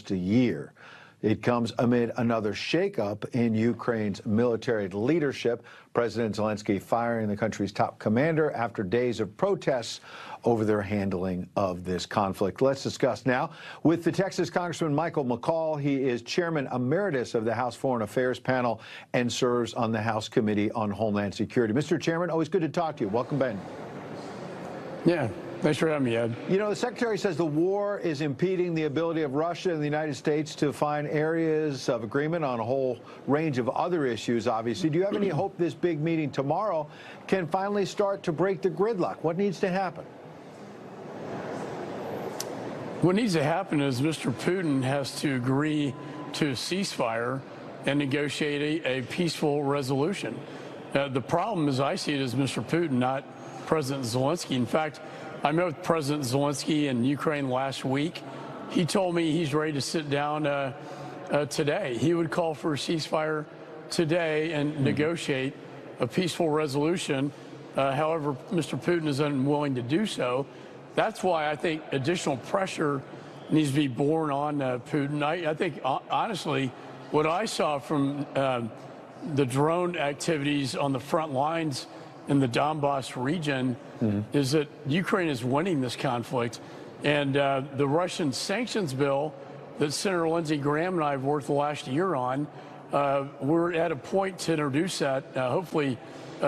almost a year. It comes amid another shakeup in Ukraine's military leadership. President Zelensky firing the country's top commander after days of protests over their handling of this conflict. Let's discuss now with the Texas Congressman Michael McCaul. He is Chairman Emeritus of the House Foreign Affairs Panel and serves on the House Committee on Homeland Security. Mr. Chairman, always good to talk to you. Welcome, Ben. Yeah. Thanks for having me, Ed. You know, the Secretary says the war is impeding the ability of Russia and the United States to find areas of agreement on a whole range of other issues, obviously. Do you have any hope this big meeting tomorrow can finally start to break the gridlock? What needs to happen? What needs to happen is Mr. Putin has to agree to a ceasefire and negotiate a peaceful resolution. The problem, as I see it, is Mr. Putin, not President Zelensky. In fact, I met with President Zelensky in Ukraine last week. He told me he's ready to sit down today. He would call for a ceasefire today and negotiate a peaceful resolution. However, Mr. Putin is unwilling to do so. That's why I think additional pressure needs to be borne on Putin. I think, honestly, what I saw from the drone activities on the front lines in the Donbass region is that Ukraine is winning this conflict. And the Russian sanctions bill that Senator Lindsey Graham and I have worked the last year on, we're at a point to introduce that, hopefully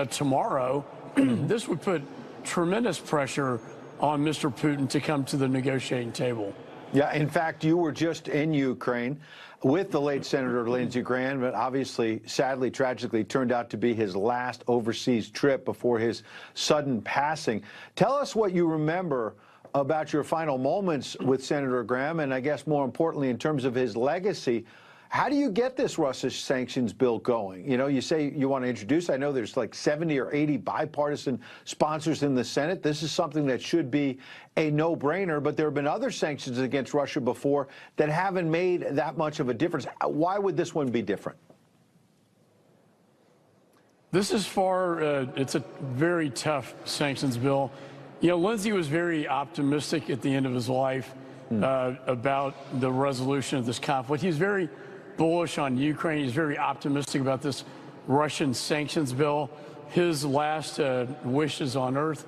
tomorrow. This would put tremendous pressure on Mr. Putin to come to the negotiating table. Yeah, in fact, you were just in Ukraine with the late Senator Lindsey Graham, but obviously, sadly, tragically, turned out to be his last overseas trip before his sudden passing. Tell us what you remember about your final moments with Senator Graham, and I guess more importantly, in terms of his legacy. How do you get this Russia sanctions bill going? You know, you say you want to introduce, I know there's like 70 or 80 bipartisan sponsors in the Senate. This is something that should be a no-brainer, but there have been other sanctions against Russia before that haven't made that much of a difference. Why would this one be different? This is it's a very tough sanctions bill. You know, Lindsey was very optimistic at the end of his life about the resolution of this conflict. He was very bullish on Ukraine. He's very optimistic about this Russian sanctions bill. His last wishes on earth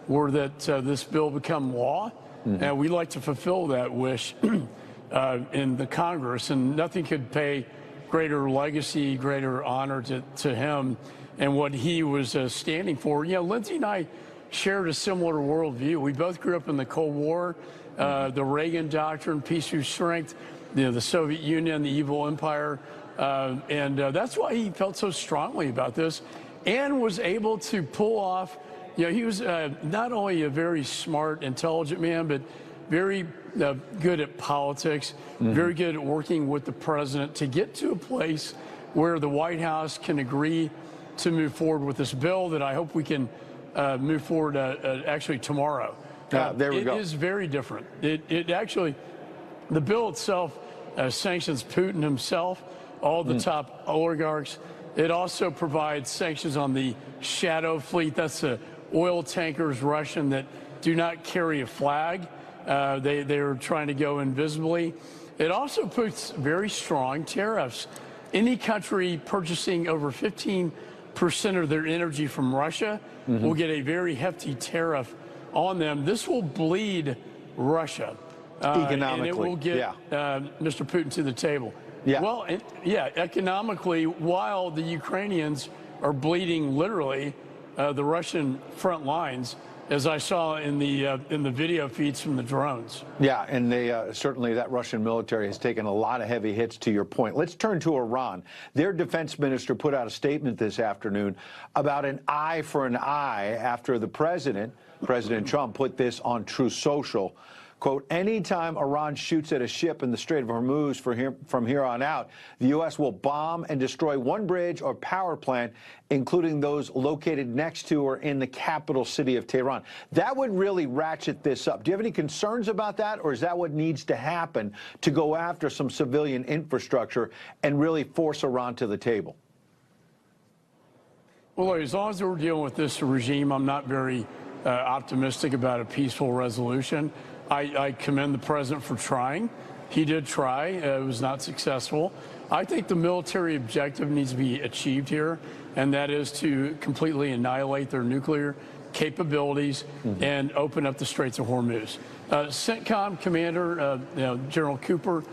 were that this bill become law, and we'd like to fulfill that wish in the Congress, and nothing could pay greater legacy, greater honor to him and what he was standing for. You know, Lindsey and I shared a similar worldview. We both grew up in the Cold War, the Reagan doctrine, peace through strength, you know, the Soviet Union, the evil empire, and that's why he felt so strongly about this and was able to pull off, you know, he was not only a very smart, intelligent man, but very good at politics, very good at working with the president to get to a place where the White House can agree to move forward with this bill that I hope we can move forward actually tomorrow. There we go. It is very different. It actually, the bill itself sanctions Putin himself, all the top oligarchs. It also provides sanctions on the shadow fleet. That's the oil tankers, Russian, that do not carry a flag. They're trying to go invisibly. It also puts very strong tariffs. Any country purchasing over 15% of their energy from Russia will get a very hefty tariff on them. This will bleed Russia. Economically, and it will get Mr. Putin to the table. Yeah. Well, economically, while the Ukrainians are bleeding literally the Russian front lines, as I saw in the video feeds from the drones. Yeah, and they certainly that Russian military has taken a lot of heavy hits, to your point. Let's turn to Iran. Their defense minister put out a statement this afternoon about an eye for an eye after the President Trump, put this on Truth Social. Quote, anytime Iran shoots at a ship in the Strait of Hormuz from here on out, the U.S. will bomb and destroy one bridge or power plant, including those located next to or in the capital city of Tehran. That would really ratchet this up. Do you have any concerns about that, or is that what needs to happen to go after some civilian infrastructure and really force Iran to the table? Well, as long as we're dealing with this regime, I'm not very optimistic about a peaceful resolution. I commend the president for trying. He did try. It was not successful. I think the military objective needs to be achieved here, and that is to completely annihilate their nuclear capabilities and open up the Straits of Hormuz. CENTCOM Commander General Cooper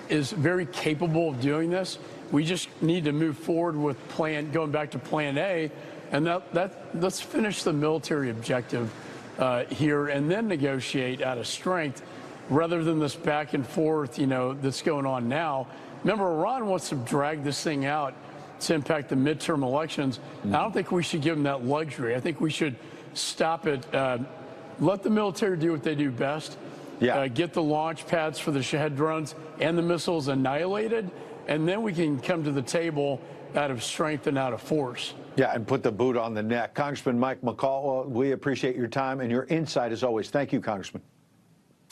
is very capable of doing this. We just need to move forward with going back to Plan A, and let's finish the military objective here and then negotiate out of strength rather than this back and forth, that's going on now. Remember, Iran wants to drag this thing out to impact the midterm elections. I don't think we should give them that luxury. I think we should stop it. Let the military do what they do best. Get the launch pads for the Shahed drones and the missiles annihilated, and then we can come to the table out of strength and out of force. Yeah, and put the boot on the neck. Congressman Mike McCaul, we appreciate your time and your insight as always. Thank you, Congressman.